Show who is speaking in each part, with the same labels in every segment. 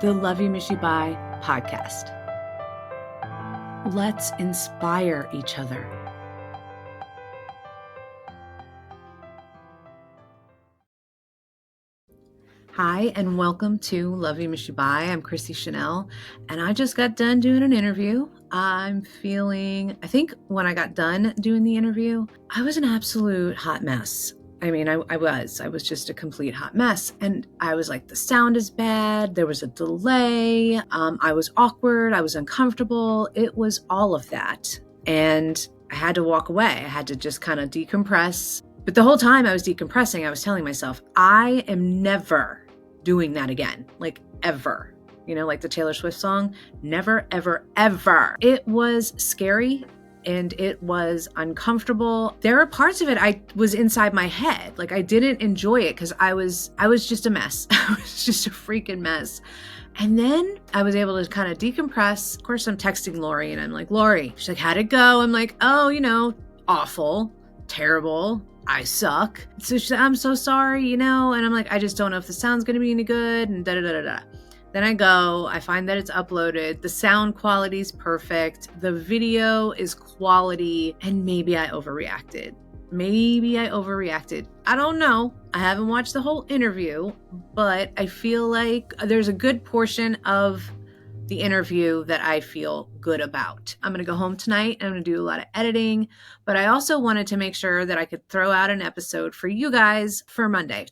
Speaker 1: the Love You Miss You Bye podcast. Let's inspire each other. Hi, and welcome to Love You Miss You Bye. I'm Christi Chanelle, and I just got done doing an interview. I think when I got done doing the interview, I was an absolute hot mess. I mean, I was just a complete hot mess. And I was like, the sound is bad. There was a delay. I was awkward. I was uncomfortable. It was all of that. And I had to walk away. I had to just kind of decompress. But the whole time I was decompressing, I was telling myself, I am never doing that again. Like ever. You know, like the Taylor Swift song, never, ever, ever. It was scary. And it was uncomfortable. There are parts of it I was inside my head. Like I didn't enjoy it because I was just a mess. I was just a freaking mess. And then I was able to kind of decompress. Of course, I'm texting Lori and I'm like, Lori, she's like, how'd it go? I'm like, oh, awful, terrible. I suck. So she's like, I'm so sorry, and I'm like, I just don't know if the sound's going to be any good and da-da-da-da-da. Then I find that it's uploaded. The sound quality is perfect. The video is quality. And maybe I overreacted. I don't know. I haven't watched the whole interview, but I feel like there's a good portion of the interview that I feel good about. I'm going to go home tonight and I'm going to do a lot of editing, but I also wanted to make sure that I could throw out an episode for you guys for Monday.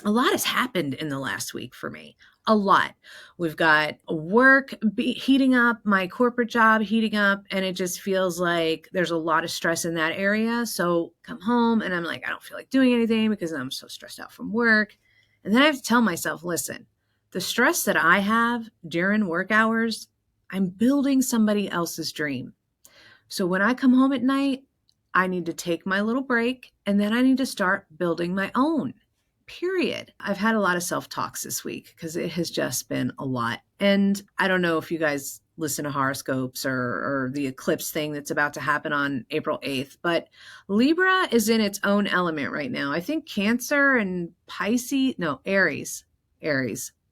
Speaker 1: A lot has happened in the last week for me. A lot. We've got work heating up, my corporate job heating up, and it just feels like there's a lot of stress in that area. So come home and I'm like, I don't feel like doing anything because I'm so stressed out from work. And then I have to tell myself, listen, the stress that I have during work hours, I'm building somebody else's dream. So when I come home at night, I need to take my little break and then I need to start building my own. Period. I've had a lot of self-talks this week because it has just been a lot. And I don't know if you guys listen to horoscopes or the eclipse thing that's about to happen on April 8th, but Libra is in its own element right now. I think Cancer and Aries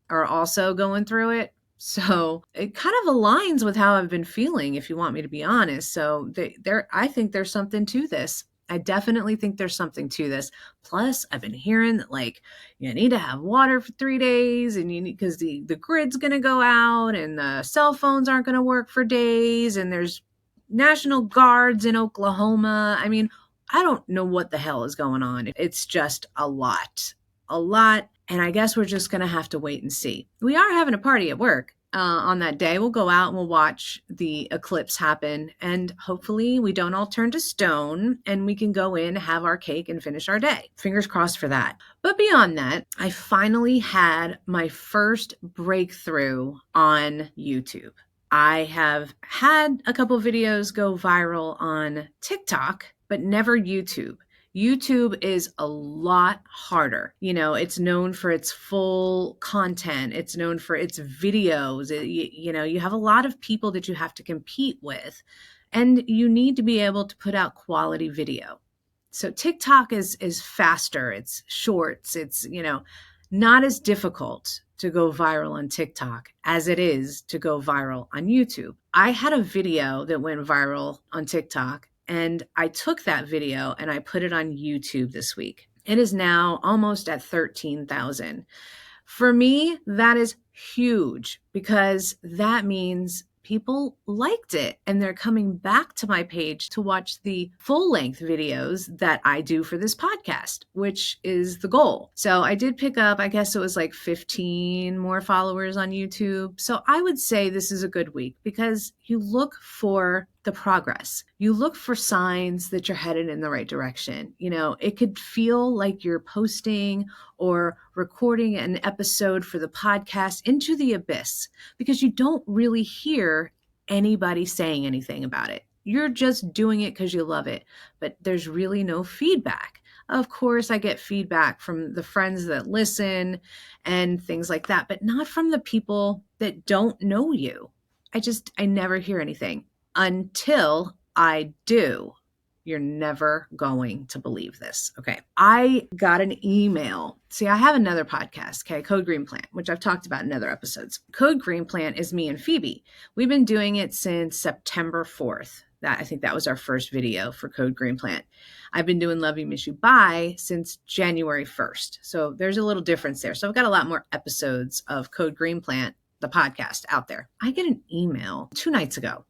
Speaker 1: are also going through it. So it kind of aligns with how I've been feeling, if you want me to be honest. So I think there's something to this. I definitely think there's something to this. Plus, I've been hearing that you need to have water for 3 days and because the grid's going to go out and the cell phones aren't going to work for days. And there's National Guards in Oklahoma. I mean, I don't know what the hell is going on. It's just a lot. And I guess we're just going to have to wait and see. We are having a party at work. On that day, we'll go out and we'll watch the eclipse happen. And hopefully we don't all turn to stone and we can go in, have our cake and finish our day. Fingers crossed for that. But beyond that, I finally had my first breakthrough on YouTube. I have had a couple videos go viral on TikTok, but never YouTube. YouTube is a lot harder. It's known for its full content. It's known for its videos. You have a lot of people that you have to compete with, and you need to be able to put out quality video. So TikTok is faster. It's shorts. It's, not as difficult to go viral on TikTok as it is to go viral on YouTube. I had a video that went viral on TikTok, and I took that video and I put it on YouTube this week. It is now almost at 13,000. For me, that is huge because that means people liked it and they're coming back to my page to watch the full-length videos that I do for this podcast, which is the goal. So I did pick up, I guess it was 15 more followers on YouTube. So I would say this is a good week because you look for the progress. You look for signs that you're headed in the right direction. It could feel like you're posting or recording an episode for the podcast into the abyss because you don't really hear anybody saying anything about it. You're just doing it because you love it, but there's really no feedback. Of course, I get feedback from the friends that listen and things like that, but not from the people that don't know you. I never hear anything until I do. You're never going to believe this. Okay. I got an email. See, I have another podcast, okay, Code Green Plant, which I've talked about in other episodes. Code Green Plant is me and Phoebe. We've been doing it since September 4th. I think that was our first video for Code Green Plant. I've been doing Love You, Miss You, Bye since January 1st. So there's a little difference there. So I've got a lot more episodes of Code Green Plant, the podcast, out there. I get an email 2 nights ago.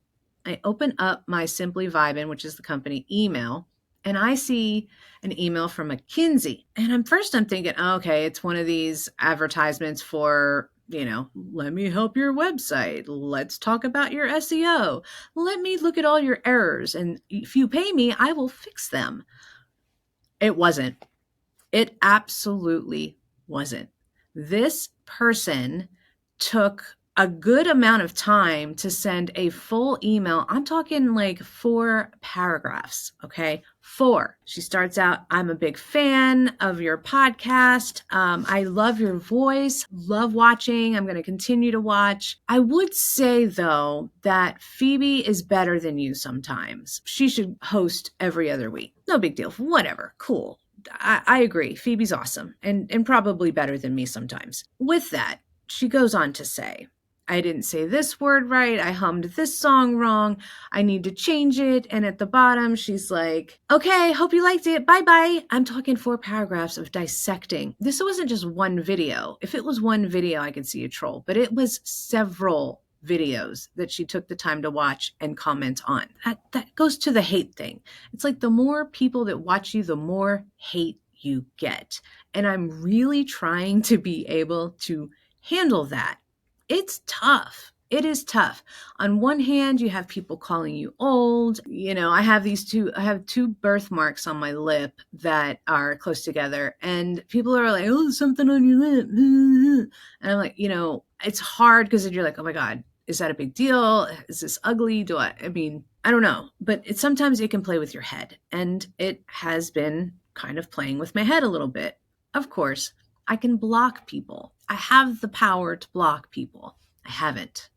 Speaker 1: I open up my Simply Vibin', which is the company, email, and I see an email from McKinsey. And I'm thinking, oh, okay, it's one of these advertisements for, let me help your website. Let's talk about your SEO. Let me look at all your errors. And if you pay me, I will fix them. It wasn't. It absolutely wasn't. This person took a good amount of time to send a full email. I'm talking like 4 paragraphs, okay? 4. She starts out, I'm a big fan of your podcast. I love your voice, love watching. I'm going to continue to watch. I would say, though, that Phoebe is better than you sometimes. She should host every other week. No big deal. Whatever. Cool. I agree. Phoebe's awesome and probably better than me sometimes. With that, she goes on to say, I didn't say this word right. I hummed this song wrong. I need to change it. And at the bottom, she's like, okay, hope you liked it. Bye-bye. I'm talking 4 paragraphs of dissecting. This wasn't just one video. If it was one video, I could see a troll, but it was several videos that she took the time to watch and comment on. That goes to the hate thing. It's like the more people that watch you, the more hate you get. And I'm really trying to be able to handle that. It's tough. It is tough. On one hand, you have people calling you old. I have 2 birthmarks on my lip that are close together, and people are like, oh, something on your lip. And I'm like, it's hard because you're like, oh my God, is that a big deal? Is this ugly? I don't know, but sometimes it can play with your head, and it has been kind of playing with my head a little bit. Of course, I can block people. I have the power to block people. I haven't.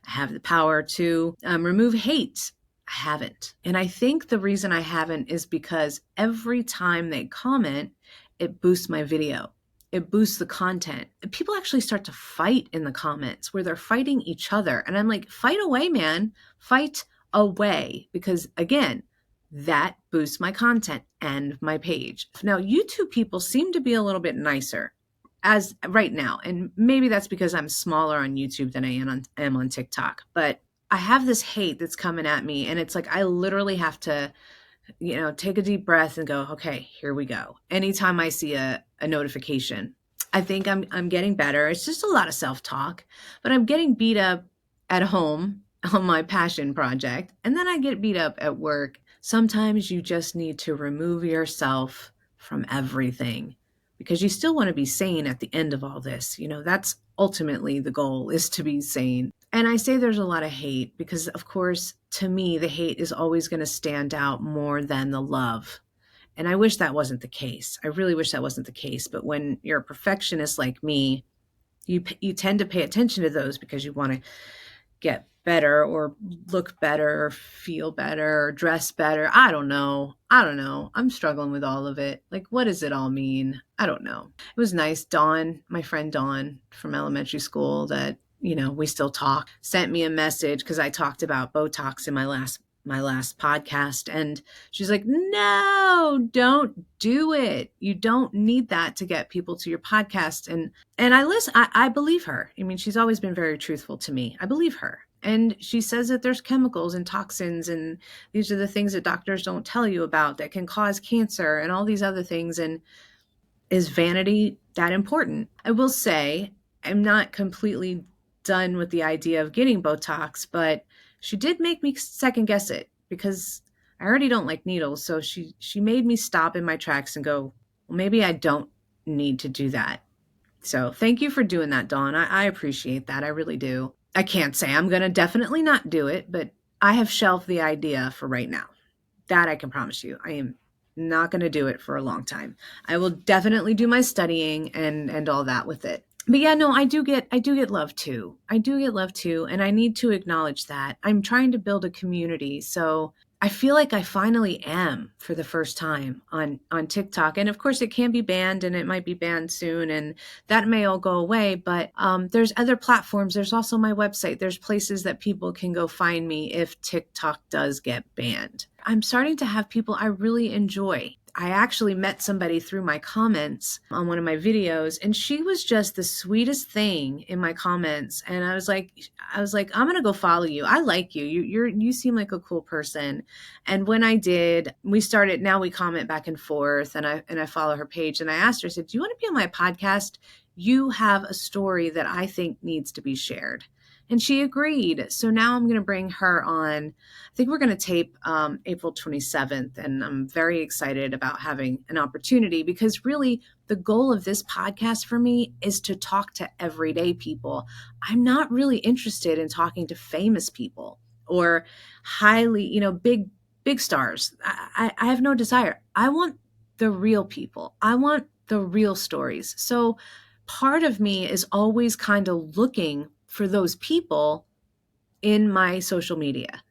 Speaker 1: I have the power to remove hate. I haven't. And I think the reason I haven't is because every time they comment, it boosts my video. It boosts the content. People actually start to fight in the comments where they're fighting each other. And I'm like, fight away, man. Fight away. Because again, that boosts my content and my page. Now, YouTube people seem to be a little bit nicer as right now. And maybe that's because I'm smaller on YouTube than I am on TikTok. But I have this hate that's coming at me. And it's like, I literally have to, take a deep breath and go, okay, here we go. Anytime I see a notification, I think I'm getting better. It's just a lot of self-talk, but I'm getting beat up at home on my passion project. And then I get beat up at work. Sometimes you just need to remove yourself from everything, because you still want to be sane at the end of all this. That's ultimately the goal, is to be sane. And I say there's a lot of hate because, of course, to me, the hate is always going to stand out more than the love. And I wish that wasn't the case. I really wish that wasn't the case. But when you're a perfectionist like me, you tend to pay attention to those because you want to get better or look better or feel better or dress better. I don't know. I'm struggling with all of it. Like, what does it all mean? I don't know. It was nice. Dawn, my friend Dawn from elementary school that, we still talk, sent me a message because I talked about Botox in my last podcast. And she's like, no, don't do it. You don't need that to get people to your podcast. And I listen, I believe her. I mean, she's always been very truthful to me. I believe her. And she says that there's chemicals and toxins, and these are the things that doctors don't tell you about that can cause cancer and all these other things. And is vanity that important? I will say I'm not completely done with the idea of getting Botox, but she did make me second guess it because I already don't like needles. So she made me stop in my tracks and go, well, maybe I don't need to do that. So thank you for doing that, Dawn. I appreciate that. I really do. I can't say I'm going to definitely not do it, but I have shelved the idea for right now. That I can promise you. I am not going to do it for a long time. I will definitely do my studying and all that with it. But yeah, no, I do get love too. I do get love too. And I need to acknowledge that. I'm trying to build a community. So I feel like I finally am for the first time on TikTok. And of course it can be banned and it might be banned soon and that may all go away. But there's other platforms. There's also my website. There's places that people can go find me if TikTok does get banned. I'm starting to have people I really enjoy. I actually met somebody through my comments on one of my videos, and she was just the sweetest thing in my comments. And I was like, I'm going to go follow you. I like you. You seem like a cool person. And when I did, now we comment back and forth, and I follow her page, and I asked her, I said, do you want to be on my podcast? You have a story that I think needs to be shared. And she agreed. So now I'm going to bring her on. I think we're going to tape April 27th. And I'm very excited about having an opportunity, because really the goal of this podcast for me is to talk to everyday people. I'm not really interested in talking to famous people or highly, big stars. I have no desire. I want the real people. I want the real stories. So part of me is always kind of looking for those people in my social media.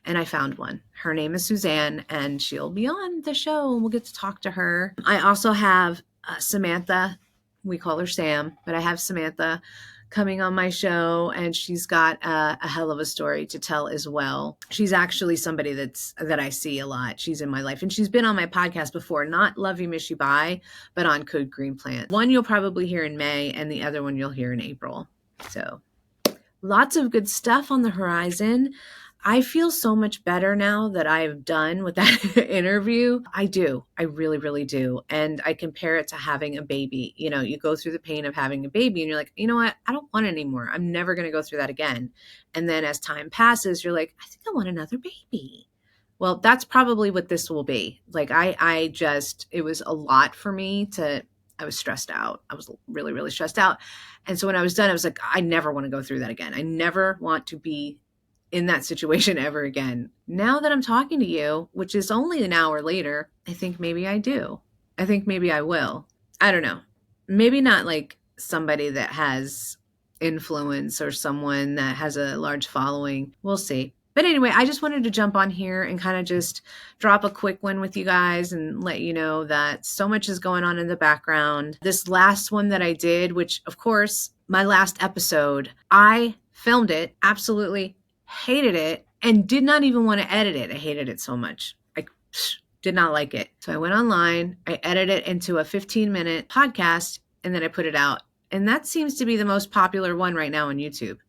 Speaker 1: And I found one. Her name is Suzanne, and she'll be on the show and we'll get to talk to her. I also have Samantha. We call her Sam, but I have Samantha coming on my show, and she's got a hell of a story to tell as well. She's actually somebody that I see a lot. She's in my life, and she's been on my podcast before, not Love You, Miss You, Bye, but on Code Green Plant. One you'll probably hear in May, and the other one you'll hear in April. So lots of good stuff on the horizon. I feel so much better now that I've done with that interview. I do. I really, really do. And I compare it to having a baby. You go through the pain of having a baby and you're like, you know what? I don't want it anymore. I'm never going to go through that again. And then as time passes, you're like, I think I want another baby. Well, that's probably what this will be. Like it was a lot for me I was stressed out. I was really, really stressed out. And so when I was done, I was like, I never want to go through that again. I never want to be in that situation ever again. Now that I'm talking to you, which is only an hour later, I think maybe I do. I think maybe I will. I don't know. Maybe not like somebody that has influence or someone that has a large following. We'll see. But anyway, I just wanted to jump on here and kind of just drop a quick one with you guys and let you know that so much is going on in the background. This last one that I did, which of course, my last episode, I filmed it, absolutely hated it, and did not even want to edit it. I hated it so much. I did not like it. So I went online, I edited it into a 15-minute podcast, and then I put it out. And that seems to be the most popular one right now on YouTube.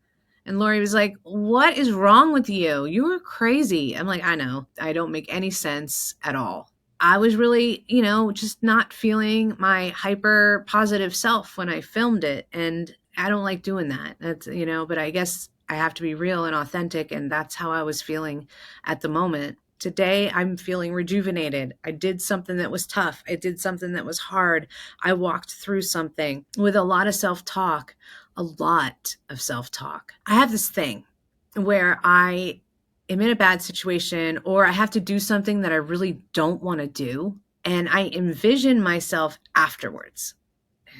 Speaker 1: And Lori was like, what is wrong with you? You were crazy. I'm like, I know. I don't make any sense at all. I was really, just not feeling my hyper positive self when I filmed it. And I don't like doing that. That's, but I guess I have to be real and authentic. And that's how I was feeling at the moment. Today, I'm feeling rejuvenated. I did something that was tough. I did something that was hard. I walked through something with a lot of self-talk. A lot of self-talk. I have this thing where I am in a bad situation or I have to do something that I really don't want to do. And I envision myself afterwards.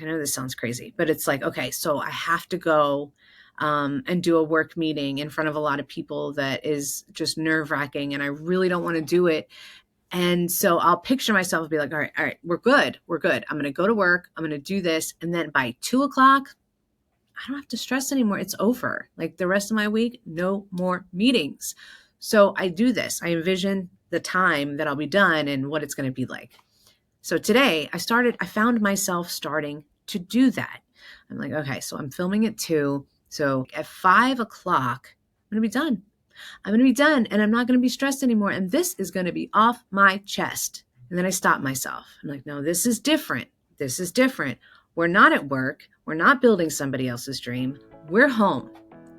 Speaker 1: I know this sounds crazy, but it's like, okay, so I have to go and do a work meeting in front of a lot of people that is just nerve-wracking and I really don't want to do it. And so I'll picture myself and be like, all right, we're good. I'm going to go to work. I'm going to do this. And then by 2:00, I don't have to stress anymore. It's over. Like the rest of my week, no more meetings. So I do this. I envision the time that I'll be done and what it's going to be like. So today I found myself starting to do that. I'm like, okay, so I'm filming at 2:00. So at 5:00, I'm going to be done. I'm going to be done and I'm not going to be stressed anymore. And this is going to be off my chest. And then I stop myself. I'm like, no, this is different. This is different. We're not at work. We're not building somebody else's dream. We're home.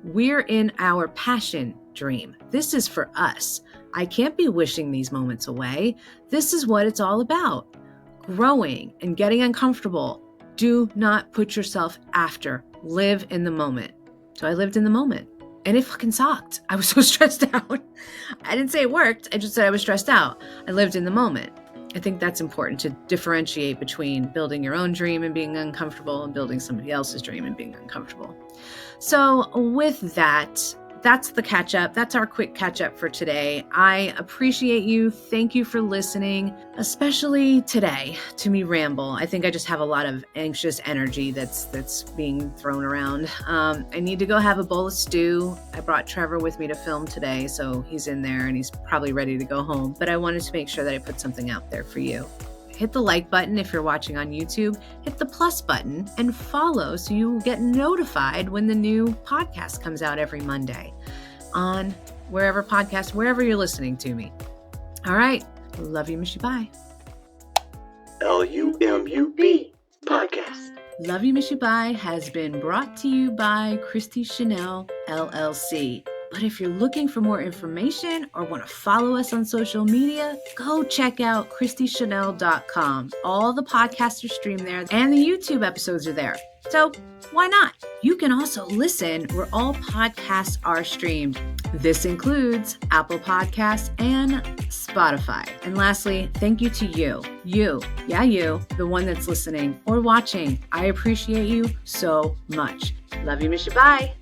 Speaker 1: We're in our passion dream. This is for us. I can't be wishing these moments away. This is what it's all about. Growing and getting uncomfortable. Do not put yourself after. Live in the moment. So I lived in the moment. And it fucking sucked. I was so stressed out. I didn't say it worked. I just said I was stressed out. I lived in the moment. I think that's important to differentiate between building your own dream and being uncomfortable and building somebody else's dream and being uncomfortable. So with that, that's the catch up. That's our quick catch up for today. I appreciate you. Thank you for listening, especially today to me ramble. I think I just have a lot of anxious energy that's being thrown around. I need to go have a bowl of stew. I brought Trevor with me to film today, so he's in there and he's probably ready to go home. But I wanted to make sure that I put something out there for you. Hit the like button if you're watching on YouTube, hit the plus button, and follow so you get notified when the new podcast comes out every Monday on wherever you're listening to me. All right. Love you, miss you, bye.
Speaker 2: LUMUB podcast.
Speaker 1: Love You, Miss You, Bye has been brought to you by Christi Chanelle, LLC. But if you're looking for more information or want to follow us on social media, go check out ChristiChanelle.com. All the podcasts are streamed there and the YouTube episodes are there. So why not? You can also listen where all podcasts are streamed. This includes Apple Podcasts and Spotify. And lastly, thank you to you, the one that's listening or watching. I appreciate you so much. Love you, miss you, bye.